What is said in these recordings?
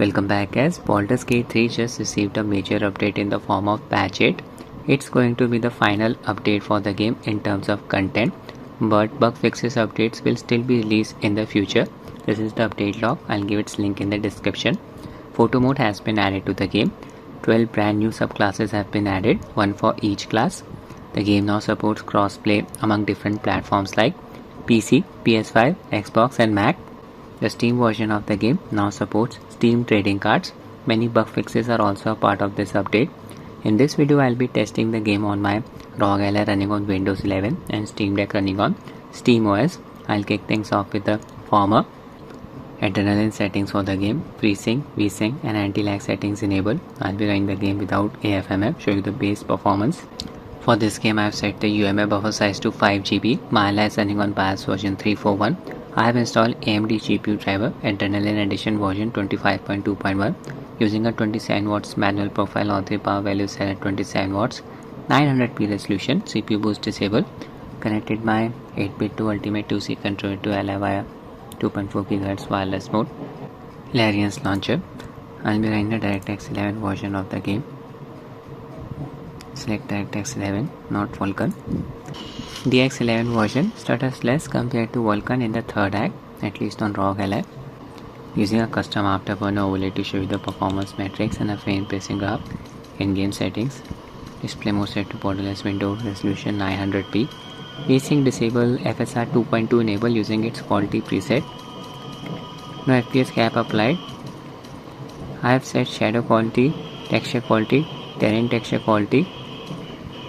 Welcome back guys. Baldur's Gate 3 just received a major update in the form of patch 8. It's going to be the final update for the game in terms of content, but bug fixes updates will still be released in the future. This is the update log. I'll give its link in the description. Photo mode has been added to the game. 12 brand new subclasses have been added, one for each class. The game now supports crossplay among different platforms like PC, PS5, Xbox and Mac. The Steam version of the game now supports Steam trading cards. Many bug fixes are also a part of this update. In this video, I'll be testing the game on my Rog Ally running on Windows 11 and Steam Deck running on SteamOS. I'll kick things off with the former. Adrenaline settings for the game, FreeSync, VSync and anti-lag settings enabled. I'll be running the game without AFMF, show you the base performance. For this game, I've set the UMA buffer size to 5 GB. My Ally is running on BIOS version 341. I have installed AMD GPU driver Adrenaline Edition version 25.2.1 using a 27 watts manual profile. All three power values set at 27 watts, 900p resolution, CPU boost disabled. Connected my 8-bit to Ultimate 2C controller to Ally via 2.4 GHz wireless mode. Larian's launcher. I'll be running the DirectX 11 version of the game. Select DirectX 11, not Vulkan. DX11 version stutters less compared to Vulkan in the third act, at least on Rog Ally. Using a custom Afterburner overlay to show you the performance metrics and a frame pacing graph. In-game settings. Display mode set to borderless window, resolution 900p. VSync disable, FSR 2.2 enable using its quality preset. No FPS cap applied. I have set shadow quality, texture quality, terrain texture quality,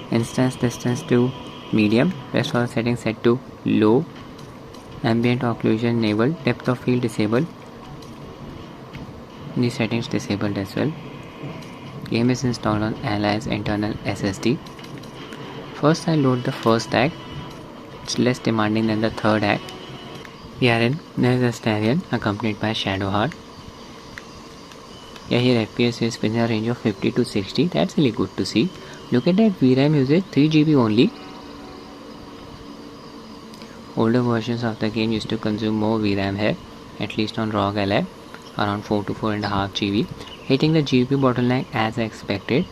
instance distance to medium, rest all settings set to low, ambient occlusion enabled, depth of field disabled, these settings disabled as well. Game is installed on Ally's internal SSD. First I load the first act. It's less demanding than the third act. We are in There's a Astarion accompanied by Shadowheart. Yeah, here FPS is within a range of 50 to 60. That's really good to see. Look at that VRAM usage, 3 GB only. Older versions of the game used to consume more VRAM here, at least on Rog Ally, around 4 to 4.5 GB, hitting the GPU bottleneck as expected.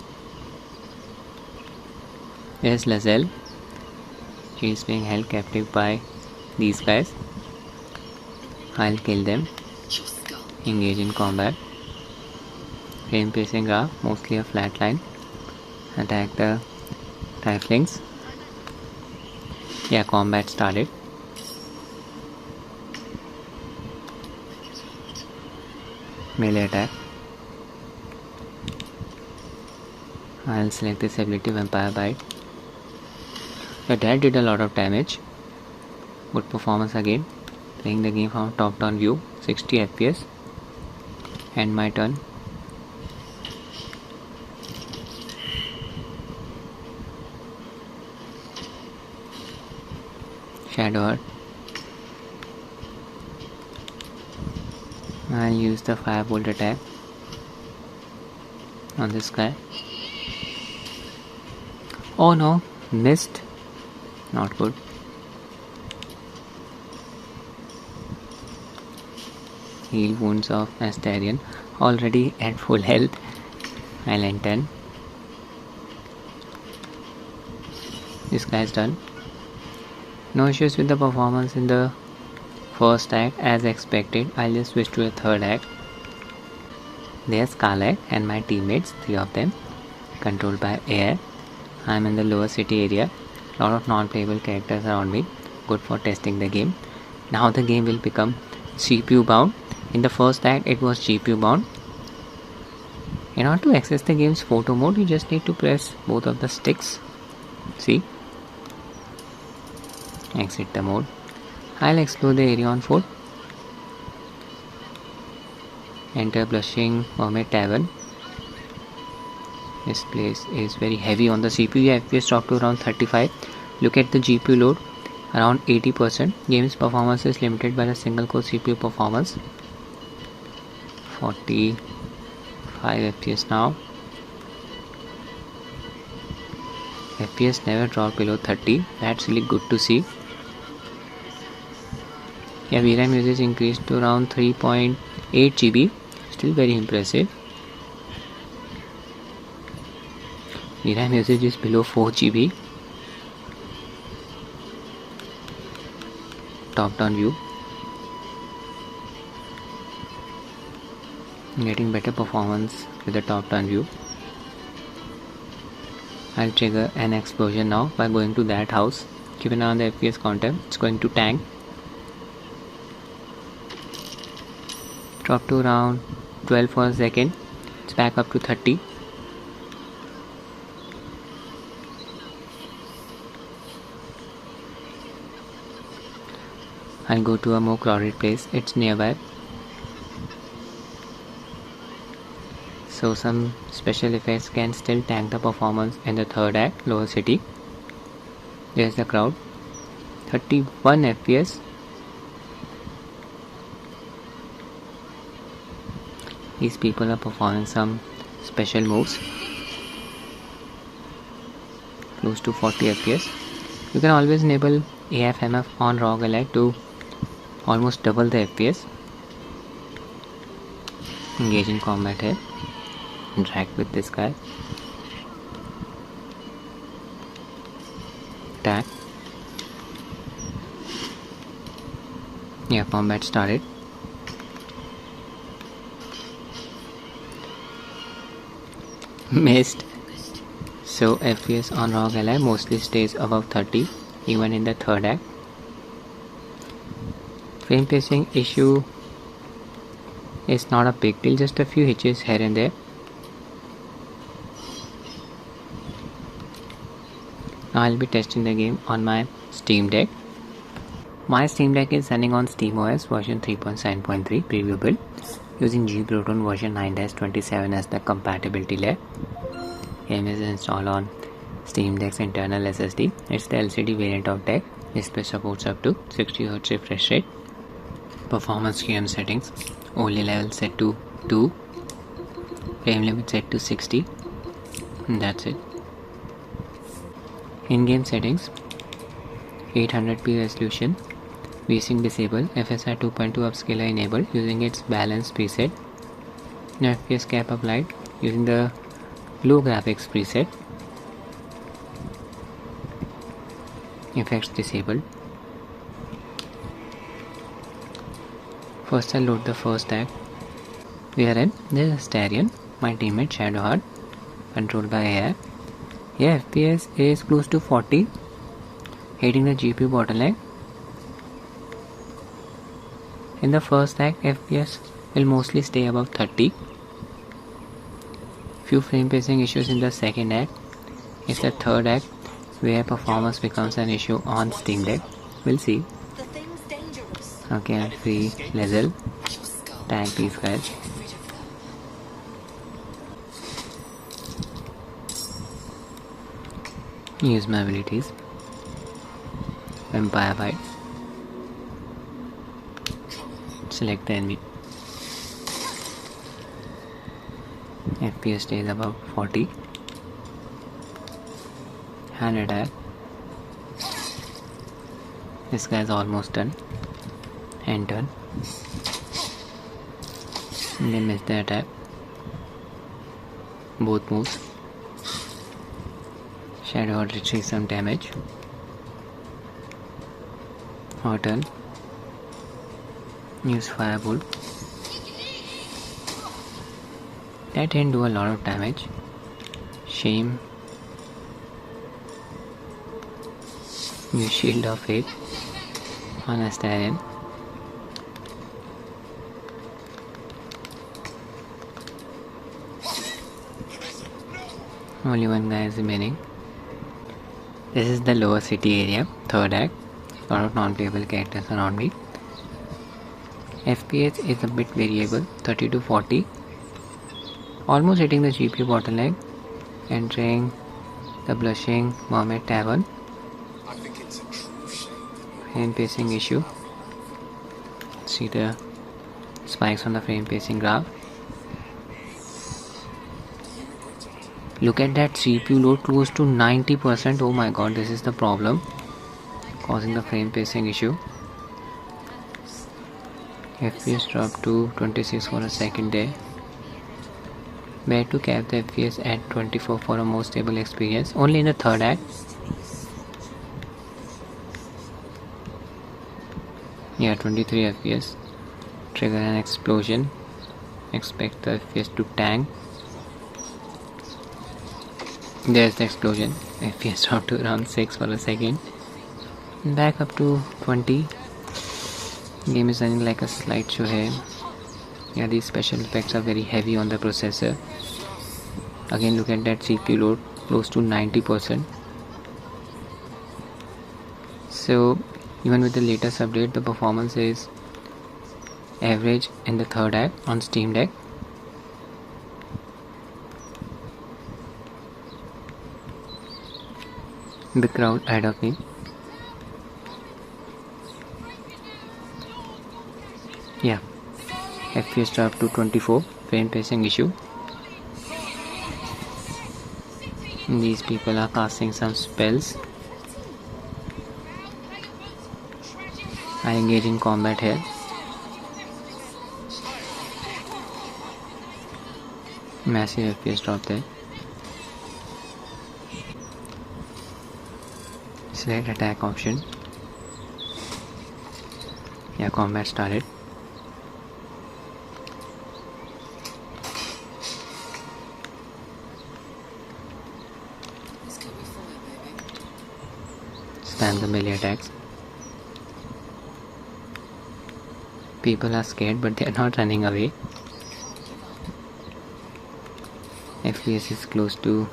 There's Lazelle. She is being held captive by these guys. I'll kill them. Engage in combat. Frame pacing graph, mostly a flat line. Attack the riflings. Yeah, combat started. Melee attack. I'll select this ability, Vampire Bite. Yeah, that did a lot of damage. Good performance again. Playing the game from top down view, 60 FPS. End my turn. Shadowheart. I'll use the firebolt attack on this guy. Oh no, missed. Not good. Heal wounds of Astarion. Already at full health. I'll end 10. This guy's done. No issues with the performance in the first act as expected. I'll just switch to a third act. There's Scarlet and my teammates, 3 of them, controlled by air. I'm in the lower city area. Lot of non-playable characters around me. Good for testing the game. Now the game will become CPU bound. In the first act it was GPU bound. In order to access the game's photo mode, you just need to press both of the sticks. See? Exit the mode. I'll explore the area on foot. Enter Blushing Mermaid Tavern. This place is very heavy on the CPU. FPS dropped to around 35. Look at the GPU load, around 80%. Game's performance is limited by the single core CPU performance. 45 FPS now. FPS never dropped below 30. That's really good to see. Yeah, VRAM usage increased to around 3.8 GB. Still very impressive. VRAM usage is below 4 GB. Top down view. Getting better performance with the top down view. I'll trigger an explosion now by going to that house. Keep an eye on the FPS counter. It's going to tank. Drop to around 12 for a second. It's back up to 30. I'll go to a more crowded place. It's nearby. So some special effects can still tank the performance in the third act, lower city. There's the crowd. 31 FPS. These people are performing some special moves. Close to 40 FPS. You can always enable AF/MF on Rog Ally to almost double the FPS. Engage in combat here. Interact with this guy. Attack. Yeah, combat started. Missed. So FPS on Rog Ally mostly stays above 30 even in the third act. Frame pacing issue is not a big deal, just a few hitches here and there. Now I'll be testing the game on my Steam Deck. My Steam Deck is running on SteamOS version 3.7.3 preview build using Proton version 9-27 as the compatibility layer. Game is installed on Steam Deck's internal SSD. It's the LCD variant of deck. Display supports up to 60Hz refresh rate. Performance QM settings. Only level set to 2. Frame limit set to 60. And that's it. In-game settings. 800p resolution. VSync disabled. FSR 2.2 upscaler enabled using its balance preset. No FPS cap applied using the low graphics preset. Effects disabled. First I'll load the first act. Wherein there is a Starion, my teammate Shadowheart, controlled by AI. Here FPS is close to 40, hitting the GPU bottleneck. In the first act, FPS will mostly stay above 30. Few frame pacing issues in the second act. It's the third act where performance becomes an issue on Steam Deck. We'll see. Okay, I'll free Lezel. Tag these guys. Use my abilities. Vampire Bite. Select the enemy. FPS stays above 40. Hand attack. This guy is almost done. End turn. And then miss the attack. Both moves. Shadowheart retrieves some damage. Our turn. Use Firebolt. That didn't do a lot of damage. Shame. Use Shield of Fate on Astarion. Only one guy is remaining. This is the lower city area, third act. Lot of non-playable characters around me. FPS is a bit variable, 30 to 40. Almost hitting the GPU bottleneck. Entering the Blushing Mermaid Tavern. Frame pacing issue. See the spikes on the frame pacing graph. Look at that CPU load close to 90%. Oh my god, this is the problem causing the frame pacing issue. FPS dropped to 26 for a second there. Where to cap the FPS at 24 for a more stable experience. Only in the third act. Yeah, 23 FPS. Trigger an explosion. Expect the FPS to tank. There's the explosion. FPS dropped to around 6 for a second. Back up to 20. Game is running like a slideshow here. Yeah, these special effects are very heavy on the processor. Again, look at that CPU load, close to 90%. So even with the latest update, the performance is average in the third act on Steam Deck. Big crowd ahead of me. Yeah, FPS dropped to 24, frame pacing issue. These people are casting some spells. I engage in combat here. Massive FPS drop there. Select attack option. Yeah, combat started. Spam the melee attacks. People are scared, but they are not running away. FPS is close to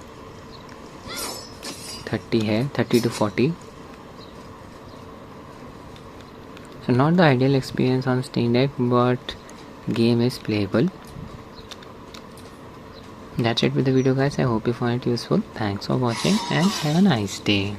30 here, 30 to 40. So not the ideal experience on Steam Deck, but game is playable. That's it with the video, guys. I hope you find it useful. Thanks for watching and have a nice day.